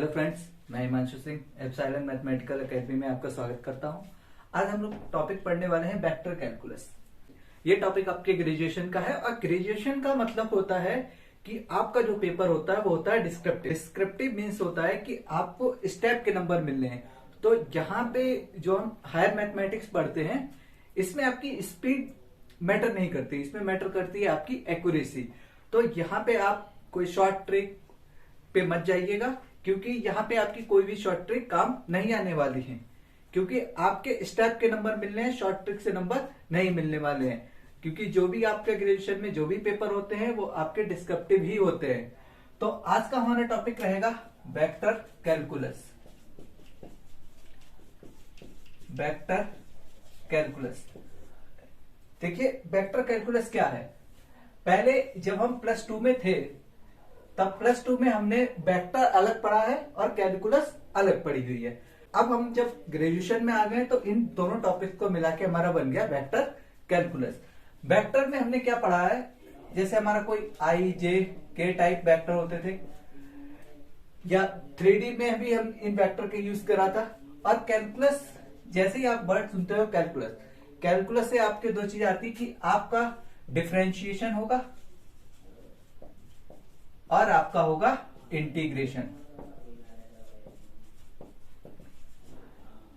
Hello friends, मैं Himanshu Singh epsilon mathematical academy में आपका स्वागत करता हूं। आज हम लोग टॉपिक पढ़ने वाले हैं वेक्टर कैलकुलस। ये टॉपिक आपके ग्रेजुएशन का है और ग्रेजुएशन का मतलब होता है कि आपका जो पेपर होता है वो होता है डिस्क्रिप्टिव। डिस्क्रिप्टिव मीन्स होता है कि आपको स्टेप के नंबर मिलने हैं। तो यहाँ पे जो हम हायर मैथमेटिक्स पढ़ते हैं इसमें आपकी स्पीड मैटर नहीं करती, इसमें मैटर करती है आपकी एक्यूरेसी। तो यहाँ पे आप कोई शॉर्ट ट्रिक पे मत जाइएगा, क्योंकि यहाँ पे आपकी कोई भी शॉर्ट ट्रिक काम नहीं आने वाली है, क्योंकि आपके स्टेप के नंबर मिलने हैं, शॉर्ट ट्रिक से नंबर नहीं मिलने वाले हैं। क्योंकि जो भी आपके ग्रेजुएशन में जो भी पेपर होते हैं वो आपके डिस्क्रिप्टिव ही होते हैं। तो आज का हमारा टॉपिक रहेगा वेक्टर कैलकुलस। वेक्टर कैलकुलस, देखिए वेक्टर कैलकुलस क्या है। पहले जब हम प्लस 2 में थे तब प्लस 2 में हमने वेक्टर अलग पढ़ा है और कैलकुलस अलग पढ़ी हुई है। अब हम जब ग्रेजुएशन में आ गए तो इन दोनों टॉपिक को मिला के हमारा बन गया वेक्टर कैलकुलस। वेक्टर में हमने क्या पढ़ा है, जैसे हमारा कोई आई जे के टाइप वेक्टर होते थे, या 3D में भी हम इन वेक्टर के यूज करा था। और कैलकुलस, जैसे ही आप वर्ड सुनते हो कैलकुलस, कैलकुलस से आपके दो चीजें आती कि आपका डिफरेंशिएशन होगा और आपका होगा इंटीग्रेशन।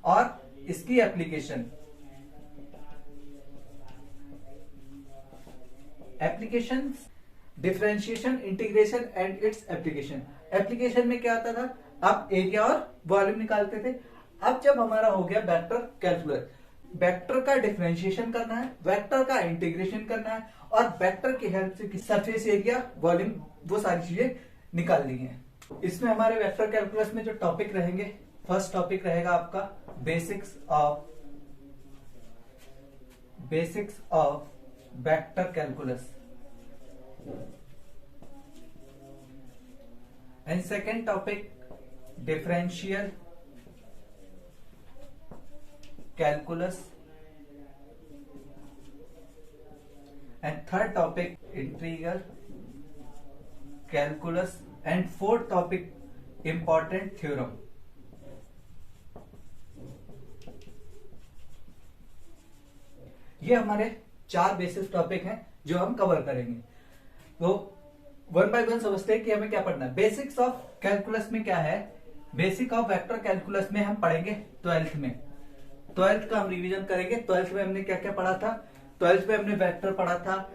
और इसकी application differentiation, integration and its application. Application में क्या आता था, आप एरिया और वॉल्यूम निकालते थे। अब जब हमारा हो गया वेक्टर कैलकुलस, वेक्टर का डिफरेंशिएशन करना है, वेक्टर का इंटीग्रेशन करना है और वेक्टर की हेल्प से सरफेस एरिया, वॉल्यूम, वो सारी चीजें निकालनी है। इसमें हमारे वेक्टर कैलकुलस में जो टॉपिक रहेंगे, फर्स्ट टॉपिक रहेगा आपका basics of vector calculus and second topic differential calculus and third topic integral calculus and fourth topic important theorem। ये हमारे 4 बेसिक टॉपिक हैं जो हम कवर करेंगे। तो वन बाय वन समझते हैं कि हमें क्या पढ़ना है। बेसिक्स ऑफ कैलकुलस में क्या है, बेसिक ऑफ वेक्टर कैलकुलस में हम पढ़ेंगे 12th में। 12th का हम रिवीजन करेंगे। 12th में हमने क्या क्या पढ़ा था। 12th में हमने वेक्टर पढ़ा था,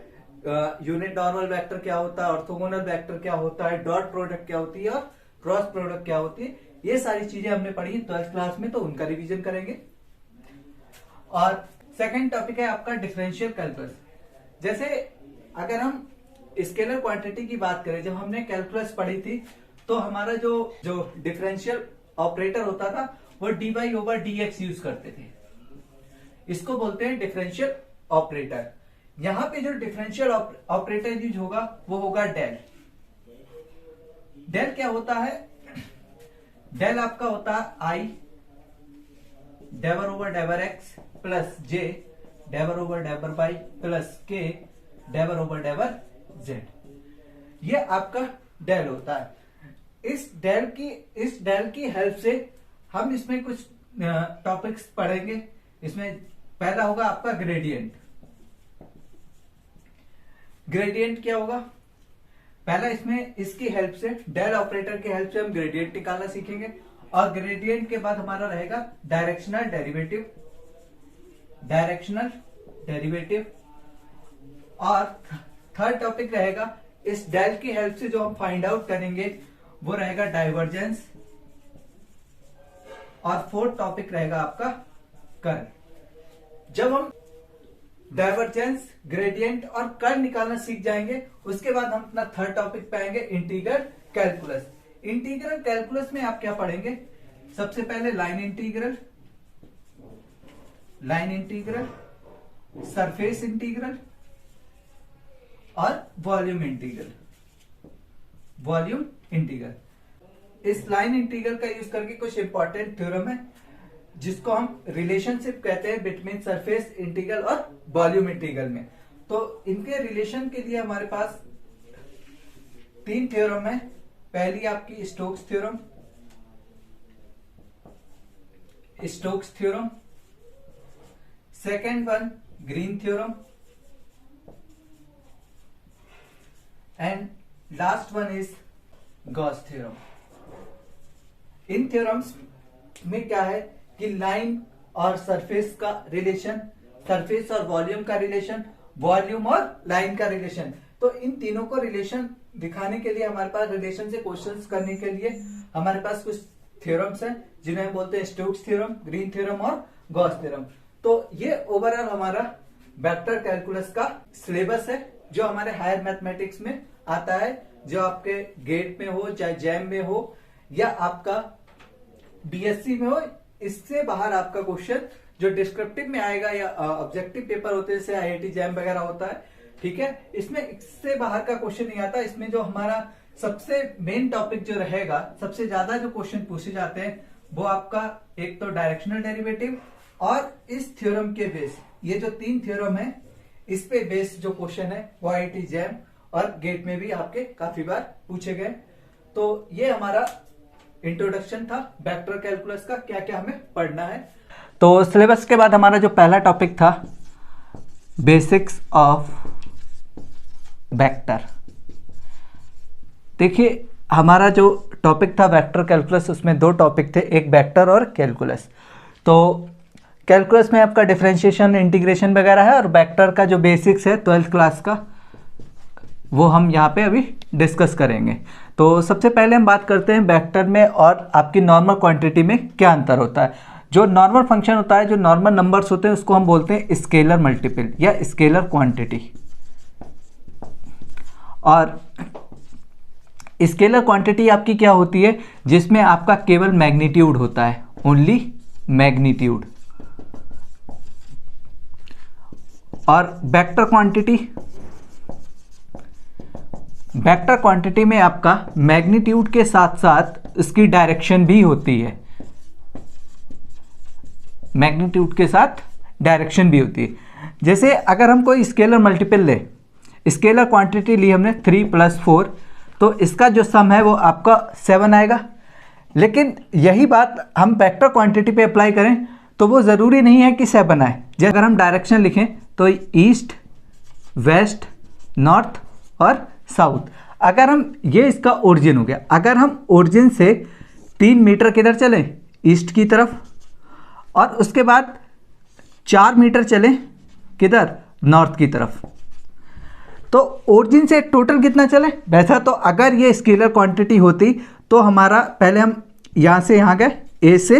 यूनिट नॉर्मल वेक्टर क्या होता है, ऑर्थोगोनल वेक्टर क्या होता है, डॉट प्रोडक्ट क्या होती है और क्रॉस प्रोडक्ट क्या होती है। ये सारी चीजें हमने पढ़ी 12th क्लास में, तो उनका रिवीजन करेंगे। और सेकंड टॉपिक है आपका डिफरेंशियल कैलकुलस। जैसे अगर हम स्केलर क्वांटिटी की बात करें, जब हमने कैलकुलस पढ़ी थी तो हमारा जो डिफरेंशियल ऑपरेटर होता था वो dy/dx यूज करते थे। इसको बोलते हैं डिफरेंशियल ऑपरेटर। यहां पे जो डिफरेंशियल ऑपरेटर यूज होगा वो होगा डेल। डेल क्या होता है, डेल आपका होता है आई डेवर/डेवर/x प्लस जे डेवर/डेवर/y प्लस के डेवर/डेवर/z। ये आपका डेल होता है। इस डेल की हेल्प से हम इसमें कुछ टॉपिक्स पढ़ेंगे। इसमें पहला होगा आपका ग्रेडियंट। ग्रेडियंट क्या होगा, पहला इसमें इसकी हेल्प से, डेल ऑपरेटर की हेल्प से हम ग्रेडियंट निकालना सीखेंगे। और ग्रेडियंट के बाद हमारा रहेगा डायरेक्शनल डेरिवेटिव। और थर्ड टॉपिक रहेगा, इस डेल की हेल्प से जो हम फाइंड आउट करेंगे वो रहेगा डाइवर्जेंस। और फोर्थ टॉपिक रहेगा आपका कर्ल। जब हम डाइवर्जेंस, ग्रेडियंट और कर्ल निकालना सीख जाएंगे, उसके बाद हम अपना थर्ड टॉपिक पे आएंगे इंटीग्रल कैलकुलस। इंटीग्रल कैलकुलस में आप क्या पढ़ेंगे, सबसे पहले लाइन इंटीग्रल, सरफेस इंटीग्रल और वॉल्यूम इंटीग्रल। इस लाइन इंटीग्रल का यूज करके कुछ इंपॉर्टेंट थ्योरम है जिसको हम रिलेशनशिप कहते हैं बिटवीन सरफेस इंटीग्रल और वॉल्यूम इंटीग्रल में। तो इनके रिलेशन के लिए हमारे पास 3 थ्योरम है। पहली आपकी Stokes theorem, Stokes theorem, second one green theorem, and last one is Gauss theorem. In theorems में क्या है कि लाइन और सरफेस का रिलेशन, सरफेस और वॉल्यूम का रिलेशन, वॉल्यूम और लाइन का रिलेशन, तो इन तीनों को रिलेशन दिखाने के लिए हमारे पास, रिलेशन से क्वेश्चंस करने के लिए हमारे पास कुछ थ्योरम्स हैं जिन्हें हम बोलते हैं स्टोक्स थ्योरम, ग्रीन थ्योरम और गॉस थ्योरम। तो ये ओवरऑल हमारा वेक्टर कैलकुलस का सिलेबस है जो हमारे हायर मैथमेटिक्स में आता है, जो आपके गेट में हो, चाहे जैम में हो या आपका बीएससी में हो। इससे बाहर आपका क्वेश्चन जो डिस्क्रिप्टिव में आएगा या ऑब्जेक्टिव पेपर होते हैं जैसे आईआईटी जैम वगैरह होता है, ठीक है, इसमें इससे बाहर का क्वेश्चन नहीं आता। इसमें जो हमारा सबसे मेन टॉपिक जो रहेगा, सबसे ज्यादा जो क्वेश्चन पूछे जाते हैं वो आपका एक तो डायरेक्शनल डेरिवेटिव और इस थ्योरम के बेस, ये जो तीन थ्योरम है इस पे बेस जो क्वेश्चन है वो आईआईटी जैम और गेट में भी आपके काफी बार पूछे गए। तो ये हमारा इंट्रोडक्शन था वेक्टर कैलकुलस का, क्या क्या हमें पढ़ना है। तो सिलेबस के बाद हमारा जो पहला टॉपिक था बेसिक्स ऑफ वेक्टर। देखिए हमारा जो टॉपिक था वेक्टर कैलकुलस, उसमें दो टॉपिक थे, एक वेक्टर और कैलकुलस। तो कैलकुलस में आपका डिफरेंशिएशन, इंटीग्रेशन वगैरह है, और वेक्टर का जो बेसिक्स है 12th क्लास का वो हम यहाँ पे अभी डिस्कस करेंगे। तो सबसे पहले हम बात करते हैं वेक्टर में और आपकी नॉर्मल क्वांटिटी में क्या अंतर होता है। जो नॉर्मल फंक्शन होता है, जो नॉर्मल नंबर्स होते हैं, उसको हम बोलते हैं स्केलर मल्टीपल या स्केलर क्वांटिटी। और स्केलर क्वांटिटी आपकी क्या होती है, जिसमें आपका केवल मैग्नीट्यूड होता है, ओनली मैग्नीट्यूड। और वेक्टर क्वांटिटी, वेक्टर क्वांटिटी में आपका मैग्नीट्यूड के साथ साथ इसकी डायरेक्शन भी होती है, मैग्नीट्यूड के साथ डायरेक्शन भी होती है। जैसे अगर हम कोई स्केलर मल्टीपल ले, स्केलर क्वांटिटी ली हमने 3 + 4, तो इसका जो सम है वो आपका 7 आएगा। लेकिन यही बात हम वेक्टर क्वांटिटी पे अप्लाई करें तो वो ज़रूरी नहीं है कि 7 आए। जैसे अगर हम डायरेक्शन लिखें तो ईस्ट, वेस्ट, नॉर्थ और साउथ। अगर हम, ये इसका ओरिजिन हो गया, अगर हम ओरिजिन से 3 मीटर किधर चलें, ईस्ट की तरफ, और उसके बाद 4 मीटर चलें किधर, नॉर्थ की तरफ, तो ओरिजिन से टोटल कितना चले। वैसा तो अगर ये स्केलर क्वांटिटी होती तो हमारा, पहले हम यहाँ से यहाँ गए, ए से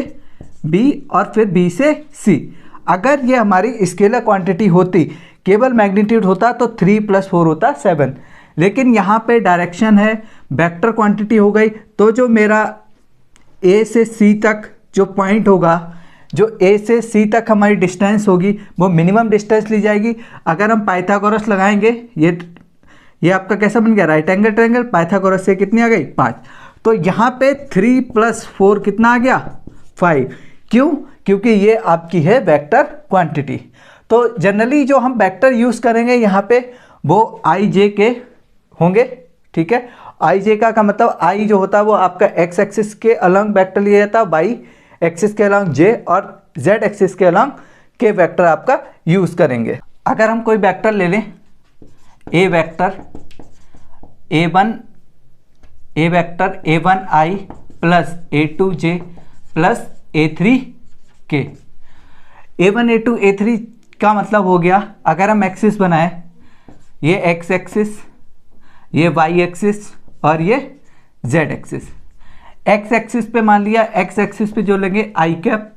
बी और फिर बी से सी। अगर ये हमारी स्केलर क्वांटिटी होती, केवल मैग्नीट्यूड होता, तो 3 + 4 होता 7। लेकिन यहाँ पे डायरेक्शन है, वेक्टर क्वांटिटी हो गई, तो जो मेरा ए से सी तक जो पॉइंट होगा, जो ए से सी तक हमारी डिस्टेंस होगी, वो मिनिमम डिस्टेंस ली जाएगी। अगर हम पाइथागोरस लगाएंगे, ये आपका कैसा बन गया, राइट एंगल ट्रायंगल, पाइथागोरस से कितनी आ गई, 5। तो यहाँ पे 3 + 4 कितना आ गया, 5। क्यों, क्योंकि ये आपकी है वेक्टर क्वांटिटी। तो जनरली जो हम वेक्टर यूज़ करेंगे यहाँ पे वो आई जे के होंगे, ठीक है। आई जे का मतलब आई जो होता है वो आपका एक्स एक्सिस के अलॉन्ग वेक्टर लिया जाता है, वाई एक्सिस के अलॉन्ग जे, और जेड एक्सिस के अलॉन्ग के वेक्टर आपका यूज़ करेंगे। अगर हम कोई वेक्टर ले लें, ए वेक्टर A1, ए vector A1i + A2j + A3k। A1, A2, A3 का मतलब हो गया, अगर हम एक्सिस बनाए, ये एक्स एक्सिस, ये वाई एक्सिस और ये जेड एक्सिस। एक्स एक्सिस पे मान लिया, एक्स एक्सिस पे जो लेंगे आई कैप,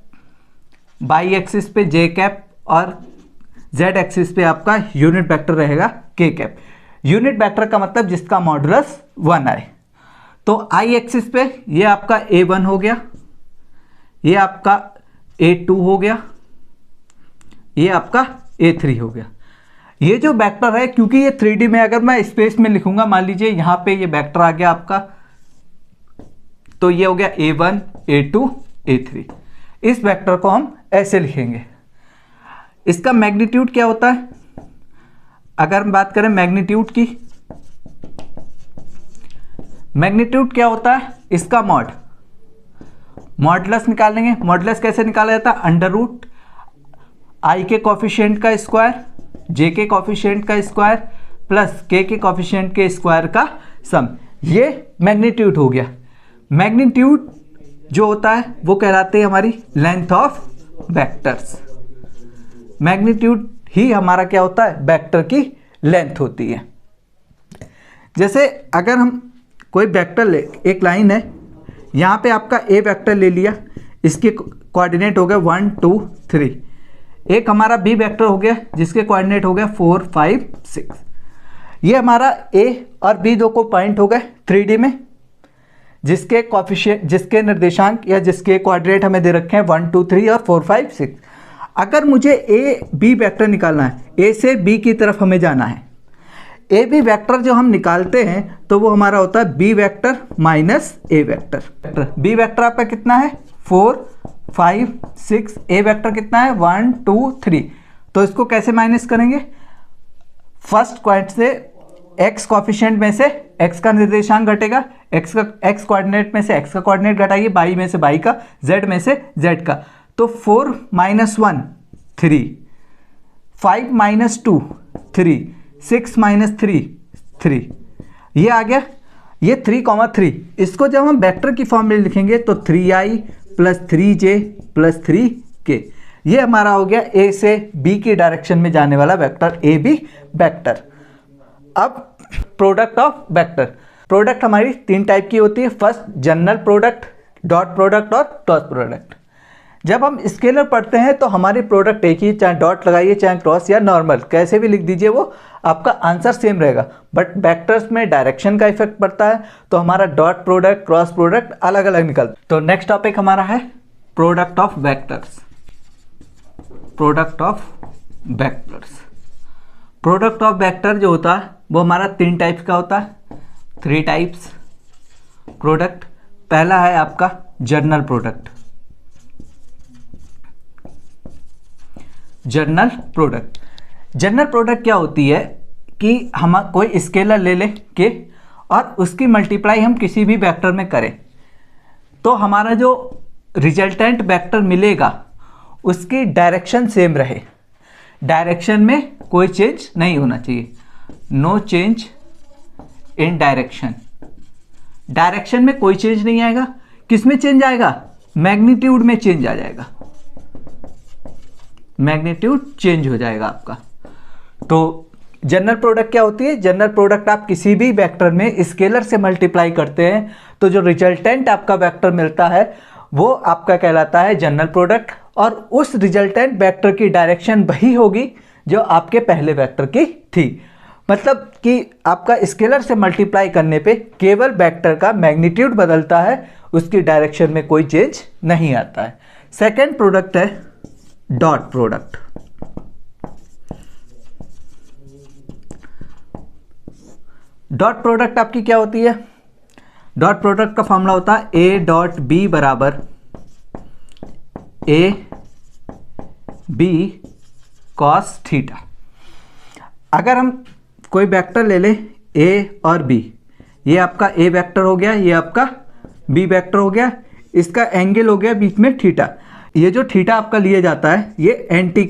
वाई एक्सिस पे जे कैप, और जेड एक्सिस पे आपका यूनिट वेक्टर रहेगा के कैप। यूनिट वेक्टर का मतलब जिसका मॉडुलस 1 आए। तो आई एक्सिस पे ये आपका A1 हो गया, ये आपका A2 हो गया, ये आपका A3 हो गया। ये जो वेक्टर है, क्योंकि ये 3D में, अगर मैं स्पेस में लिखूंगा, मान लीजिए यहाँ पे ये वेक्टर आ गया आपका, तो ये हो गया A1, A2, A3। इस वेक्टर को हम ऐसे लिखेंगे। इसका मैग्नीट्यूड क्या होता है, अगर हम बात करें मैग्नीट्यूड की, मैग्नीट्यूड क्या होता है, इसका मॉड मॉडुलस निकाल लेंगे। मॉडुलस कैसे निकाला जाता है? अंडर रूट आई के कॉफिशिएंट का स्क्वायर, जे के कॉफिशिएंट का स्क्वायर प्लस के कॉफिशिएंट के स्क्वायर का सम। ये मैग्नीट्यूड हो गया। मैग्नीट्यूड जो होता है वो कहलाते हैं हमारी लेंथ ऑफ वेक्टर्स। मैग्नीट्यूड ही हमारा क्या होता है? वेक्टर की लेंथ होती है। जैसे अगर हम कोई वेक्टर ले, एक लाइन है, यहाँ पे आपका ए वेक्टर ले लिया, इसके कोऑर्डिनेट हो गया 1 2 3। एक हमारा बी वेक्टर हो गया जिसके कोऑर्डिनेट हो गया 4 5 6। ये हमारा ए और बी दो को पॉइंट हो गए 3D में, जिसके कॉफिशिएंट, जिसके निर्देशांक या जिसके कोऑर्डिनेट हमें दे रखे हैं 1 2 3 और 4 5 6। अगर मुझे ए बी वेक्टर निकालना है, ए से बी की तरफ हमें जाना है, ए बी वेक्टर जो हम निकालते हैं तो वो हमारा होता है बी वेक्टर माइनस ए वेक्टर। बी वेक्टर आपका कितना है? 4 5 6। ए वेक्टर कितना है? 1 2 3। तो इसको कैसे माइनस करेंगे? फर्स्ट पॉइंट से एक्स कॉफिशिएंट में से एक्स का निर्देशांक घटेगा, एक्स का एक्स कोऑर्डिनेट में से एक्स का कोऑर्डिनेट घटाइए, बाई में से बाई का, जेड में से जेड का। तो 4 - 1 3, 5 - 2 3, 6 - 3 3। ये आ गया। ये 3, 3 इसको जब हम वेक्टर की फॉर्म में लिखेंगे तो 3i + 3j + 3k। ये हमारा हो गया ए से बी की डायरेक्शन में जाने वाला वेक्टर, ए बी वेक्टर। अब प्रोडक्ट ऑफ वेक्टर। प्रोडक्ट हमारी 3 टाइप की होती है। First general product, dot product और क्रॉस प्रोडक्ट। जब हम स्केलर पढ़ते हैं तो हमारी प्रोडक्ट एक ही, चाहे डॉट लगाइए चाहे क्रॉस या नॉर्मल, कैसे भी लिख दीजिए, वो आपका आंसर सेम रहेगा। बट वेक्टर्स में डायरेक्शन का इफेक्ट पड़ता है तो हमारा डॉट प्रोडक्ट, क्रॉस प्रोडक्ट अलग अलग निकलता है। तो नेक्स्ट टॉपिक हमारा है product of vectors. Product of vectors. Product of vector जो होता है वो हमारा 3 टाइप्स का होता है। 3 टाइप्स प्रोडक्ट। पहला है आपका general product. General product. General product क्या होती है कि हम कोई स्केलर ले लें के और उसकी मल्टीप्लाई हम किसी भी वेक्टर में करें तो हमारा जो रिजल्टेंट वेक्टर मिलेगा उसकी डायरेक्शन सेम रहे। डायरेक्शन में कोई चेंज नहीं होना चाहिए। No change in direction. Direction में कोई चेंज नहीं आएगा। किस में चेंज आएगा? मैग्नीट्यूड में चेंज आ जाएगा। मैग्नीट्यूड चेंज हो जाएगा आपका। तो जनरल प्रोडक्ट क्या होती है? जनरल प्रोडक्ट आप किसी भी वेक्टर में स्केलर से मल्टीप्लाई करते हैं तो जो रिजल्टेंट आपका वेक्टर मिलता है वो आपका कहलाता है जनरल प्रोडक्ट, और उस रिजल्टेंट वेक्टर की डायरेक्शन वही होगी जो आपके पहले वेक्टर की थी। मतलब कि आपका स्केलर से मल्टीप्लाई करने पे केवल वेक्टर का मैग्नीट्यूड बदलता है, उसकी डायरेक्शन में कोई चेंज नहीं आता है। सेकेंड प्रोडक्ट है डॉट प्रोडक्ट। डॉट प्रोडक्ट आपकी क्या होती है? डॉट प्रोडक्ट का फॉर्मूला होता है ए डॉट बी बराबर ए बी कॉस थीटा। अगर हम कोई वेक्टर ले लें ए और बी, ये आपका ए वेक्टर हो गया, ये आपका बी वेक्टर हो गया, इसका एंगल हो गया बीच में थीटा। ये जो थीटा आपका लिया जाता है ये एंटी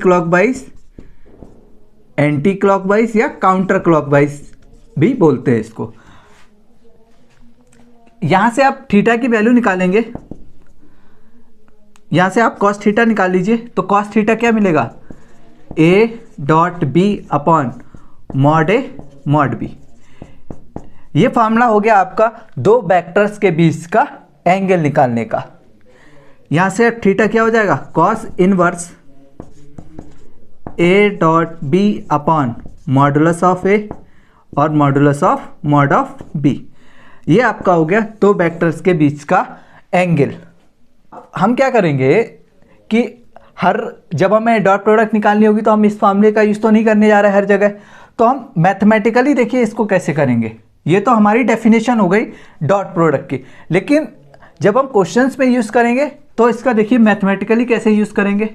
क्लॉकवाइज या काउंटर क्लॉकवाइज भी बोलते हैं इसको। यहां से आप थीटा की वैल्यू निकालेंगे, यहां से आप कॉस थीटा निकाल लीजिए तो कॉस थीटा क्या मिलेगा? A dot B upon mod A mod B. ये फॉर्मूला हो गया आपका दो वेक्टर्स के बीच का एंगल निकालने का। यहां से थीटा क्या हो जाएगा? Cos inverse A dot B upon modulus of A और modulus of mod of B. ये आपका हो गया दो वेक्टर्स के बीच का एंगल। हम क्या करेंगे कि जब हमें डॉट प्रोडक्ट निकालनी होगी तो हम इस फॉर्मूले का यूज तो नहीं करने जा रहे हर जगह, तो हम मैथमेटिकली देखिए इसको कैसे करेंगे। ये तो हमारी डेफिनेशन हो गई डॉट प्रोडक्ट की, लेकिन जब हम क्वेश्चंस में यूज करेंगे तो इसका देखिए मैथमेटिकली कैसे यूज करेंगे।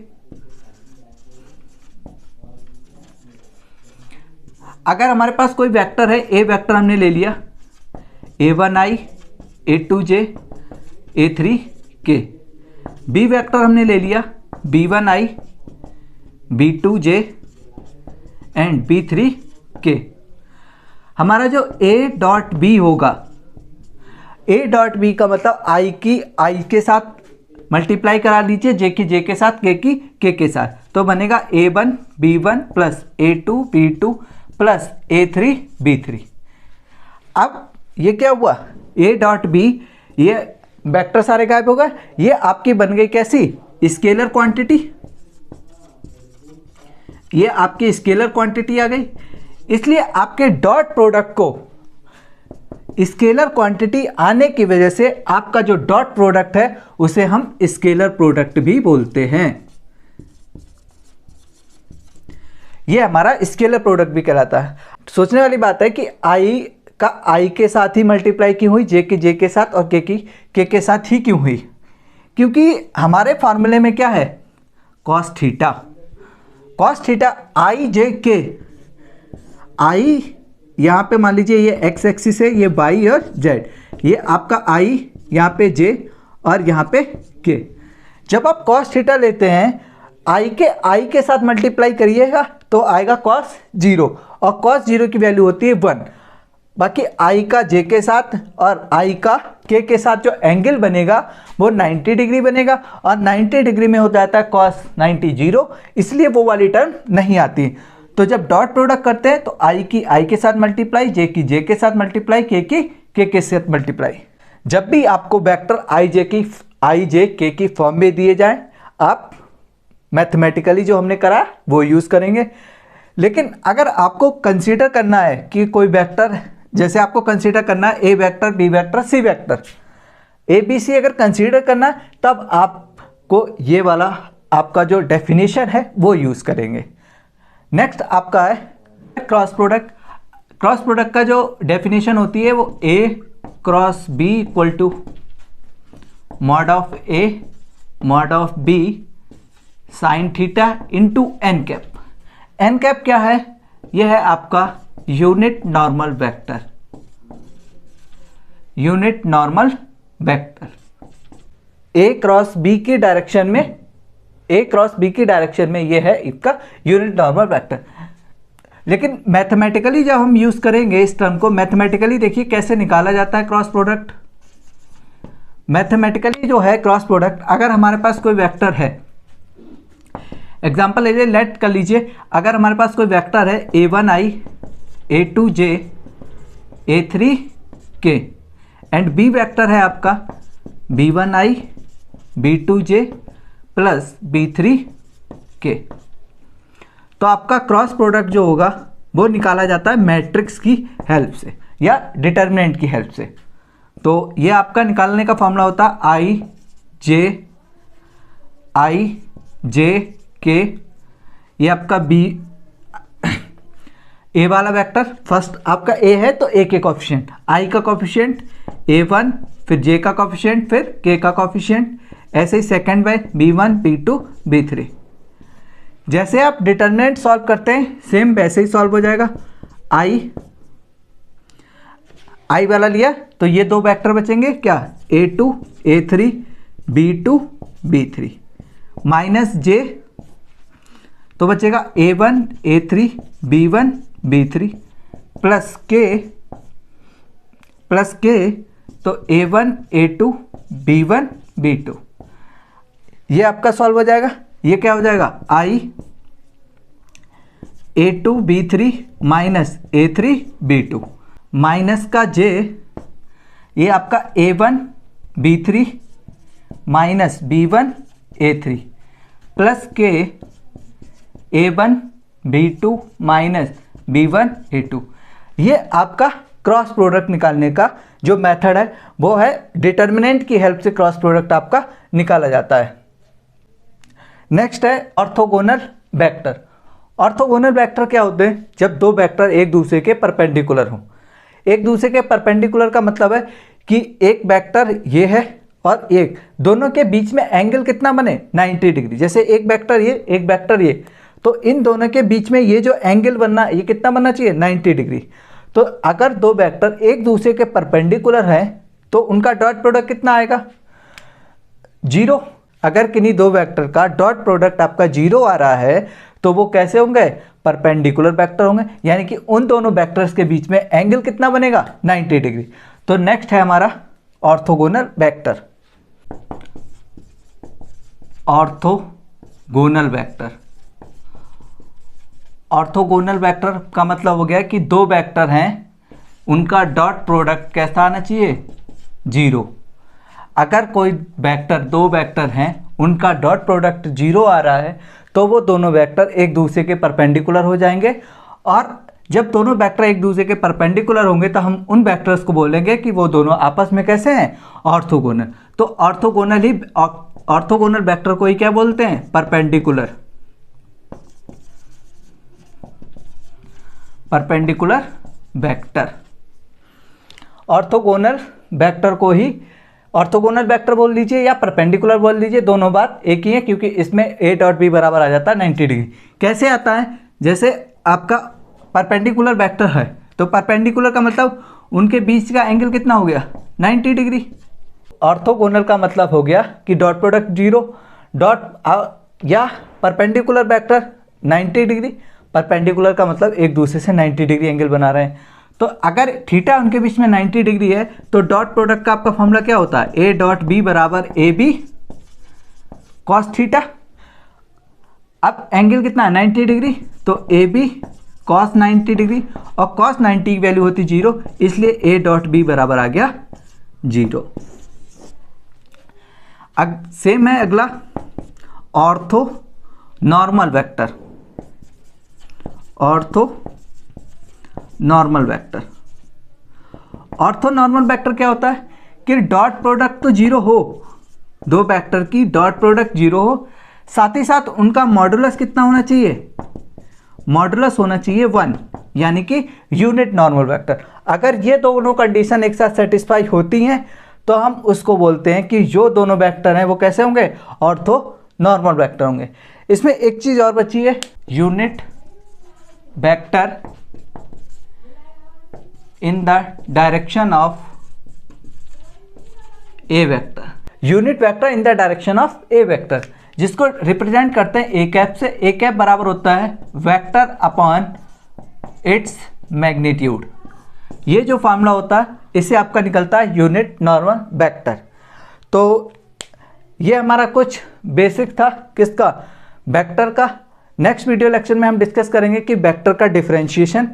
अगर हमारे पास कोई वेक्टर है, ए वेक्टर हमने ले लिया, a1i, a2j, a3k, B vector हमने ले लिया b1i, b2j एंड b3k। हमारा जो a डॉट बी होगा, a डॉट बी का मतलब i की i के साथ मल्टीप्लाई करा लीजिए, j की j के साथ, k की k के साथ, तो बनेगा a1 b1 plus a2 b2 plus a3 b3। अब ये क्या हुआ, a डॉट बी, ये वेक्टर सारे गायब हो गए, ये आपकी बन गई कैसी, स्केलर क्वांटिटी, ये आपकी स्केलर क्वांटिटी आ गई। इसलिए आपके डॉट प्रोडक्ट को स्केलर क्वांटिटी आने की वजह से आपका जो डॉट प्रोडक्ट है उसे हम स्केलर प्रोडक्ट भी बोलते हैं। ये हमारा स्केलर प्रोडक्ट भी कहलाता है। सोचने वाली बात है कि आई का आई के साथ ही मल्टीप्लाई क्यों हुई, जे की जे के साथ और के की के साथ ही क्यों हुई, क्योंकि हमारे फॉर्मूले में क्या है, कॉस थीटा। कॉस थीटा आई जे के, आई यहाँ पे मान लीजिए ये एक्स एक्सिस है, ये वाई और जेड, ये आपका आई, यहाँ पे जे और यहाँ पे के। जब आप कॉस थीटा लेते हैं, आई के साथ मल्टीप्लाई करिएगा तो आएगा कॉस जीरो, और कॉस जीरो की वैल्यू होती है 1। बाकी आई का जे के साथ और आई का के साथ जो एंगल बनेगा वो 90 डिग्री बनेगा, और 90 डिग्री में हो जाता है कॉस 90 जीरो, इसलिए वो वाली टर्म नहीं आती। तो जब डॉट प्रोडक्ट करते हैं तो आई की आई के साथ मल्टीप्लाई, जे की जे के साथ मल्टीप्लाई, के की के साथ मल्टीप्लाई। जब भी आपको वेक्टर आई जे के की फॉर्म में दिए जाएं, आप मैथमेटिकली जो हमने करा वो यूज़ करेंगे। लेकिन अगर आपको कंसीडर करना है कि कोई वेक्टर, जैसे आपको कंसीडर करना है A vector, B vector, C vector, A B C अगर कंसीडर करना है, तब आपको ये वाला आपका जो डेफिनेशन है वो यूज़ करेंगे। नेक्स्ट आपका है क्रॉस प्रोडक्ट। क्रॉस प्रोडक्ट का जो डेफिनेशन होती है वो A cross B equal to mod of A mod of B sine theta into N cap. N cap क्या है, यह है आपका unit normal vector. Unit normal vector A cross B की डायरेक्शन में, ए क्रॉस बी की direction में ये है इसका यूनिट नॉर्मल वेक्टर। लेकिन मैथमेटिकली जब हम यूज करेंगे इस टर्म को, मैथमेटिकली देखिए कैसे निकाला जाता है क्रॉस प्रोडक्ट। मैथमेटिकली जो है क्रॉस प्रोडक्ट, अगर हमारे पास कोई वेक्टर है, एग्जांपल लीजिए, लेट कर लीजिए, अगर हमारे पास कोई वेक्टर है a1i, a2j, a3k and B vector है आपका b1i, b2j प्लस b3k, तो आपका क्रॉस प्रोडक्ट जो होगा वो निकाला जाता है मैट्रिक्स की हेल्प से या डिटर्मिनेंट की हेल्प से। तो ये आपका निकालने का फॉर्मूला होता है आई जे के, ये आपका बी ए वाला वेक्टर, फर्स्ट आपका ए है तो ए के कॉफिशिएंट, आई का कॉफिशिएंट a1, फिर जे का कॉफिशिएंट, फिर के का कॉफिशिएंट, ऐसे ही second by b1 b2 b3। जैसे आप डिटर्मिनेंट सॉल्व करते हैं सेम वैसे ही सॉल्व हो जाएगा। आई वाला लिया तो ये दो वेक्टर बचेंगे क्या, a2 a3 b2 b3 minus जे, तो बचेगा a1 a3 b1 b3 plus के तो a1 a2 b1 b2। ये आपका सॉल्व हो जाएगा। ये क्या हो जाएगा, i a2 b3 minus a3 b2 minus का j, ये आपका a1 b3 minus b1 a3 plus के a1 b2 minus b1 a2। ये आपका क्रॉस प्रोडक्ट निकालने का जो मेथड है वो है डिटर्मिनेंट की हेल्प से क्रॉस प्रोडक्ट आपका निकाला जाता है। नेक्स्ट है ऑर्थोगोनल वेक्टर। ऑर्थोगोनल वेक्टर क्या होते हैं, जब दो वेक्टर एक दूसरे के परपेंडिकुलर हों। एक दूसरे के परपेंडिकुलर का मतलब है कि एक वेक्टर ये है और एक, दोनों के बीच में एंगल कितना बने, 90 डिग्री। जैसे एक वेक्टर ये, एक वेक्टर ये, तो इन दोनों के बीच में ये जो एंगल बनना, ये कितना बनना चाहिए, 90 डिग्री। तो अगर दो वेक्टर एक दूसरे के परपेंडिकुलर हैं तो उनका डॉट प्रोडक्ट कितना आएगा, 0। अगर किन्हीं दो वेक्टर का डॉट प्रोडक्ट आपका 0 आ रहा है तो वो कैसे होंगे, परपेंडिकुलर वेक्टर होंगे, यानी कि उन दोनों वेक्टर्स के बीच में एंगल कितना बनेगा, 90 डिग्री। तो नेक्स्ट है हमारा orthogonal vector. Orthogonal vector, orthogonal vector का मतलब हो गया कि दो वेक्टर हैं, उनका डॉट प्रोडक्ट कैसा आना चाहिए, 0। अगर कोई वेक्टर, दो वेक्टर हैं, उनका डॉट प्रोडक्ट 0 आ रहा है तो वो दोनों वेक्टर एक दूसरे के परपेंडिकुलर हो जाएंगे, और जब दोनों वेक्टर एक दूसरे के परपेंडिकुलर होंगे तो हम उन वेक्टर्स को बोलेंगे कि वो दोनों आपस में कैसे हैं, ऑर्थोगोनल। तो ऑर्थोगोनल वेक्टर को ही क्या बोलते हैं, perpendicular, perpendicular vector. Orthogonal vector को ही ऑर्थोगोनल वेक्टर बोल लीजिए या परपेंडिकुलर बोल लीजिए, दोनों बात एक ही है, क्योंकि इसमें a डॉट b बराबर आ जाता है 90 डिग्री। कैसे आता है, जैसे आपका परपेंडिकुलर वेक्टर है तो परपेंडिकुलर का मतलब उनके बीच का एंगल कितना हो गया, 90 डिग्री। ऑर्थोगोनल का मतलब हो गया कि डॉट प्रोडक्ट 0 या परपेंडिकुलर वेक्टर 90 डिग्री, परपेंडिकुलर का मतलब एक दूसरे से 90 डिग्री एंगल बना रहे हैं। तो अगर थीटा उनके बीच में 90 डिग्री है तो डॉट प्रोडक्ट का आपका फॉर्मूला क्या होता है, a डॉट b बराबर ए बी कॉस थीटा। अब एंगल कितना है, 90 डिग्री, तो ए बी कॉस 90 डिग्री, और कॉस 90 की वैल्यू होती 0, इसलिए a डॉट b बराबर आ गया 0। अब सेम है अगला, ortho normal vector. Ortho normal vector, ortho normal vector क्या होता है कि डॉट प्रोडक्ट तो 0 हो, दो वेक्टर की डॉट प्रोडक्ट 0 हो, साथ ही साथ उनका मॉडुलस कितना होना चाहिए, मॉडुलस होना चाहिए 1, यानी कि यूनिट नॉर्मल वेक्टर। अगर ये दोनों कंडीशन एक साथ सेटिस्फाई होती हैं तो हम उसको बोलते हैं कि जो दोनों वेक्टर हैं वो कैसे होंगे, ऑर्थो नॉर्मल वेक्टर होंगे। इसमें एक चीज और बची है, unit vector in the direction of A vector, unit vector in the direction of A vector, जिसको रिप्रेजेंट करते हैं ए कैप से। ए कैप बराबर होता है वेक्टर अपॉन इट्स मैग्नीट्यूड। ये जो फार्मूला होता है इससे आपका निकलता है यूनिट नॉर्मल वेक्टर। तो ये हमारा कुछ बेसिक था किसका, वेक्टर का। नेक्स्ट वीडियो लेक्चर में हम डिस्कस करेंगे कि वेक्टर का डिफरेंशिएशन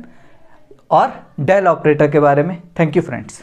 और डेल ऑपरेटर के बारे में। Thank you friends.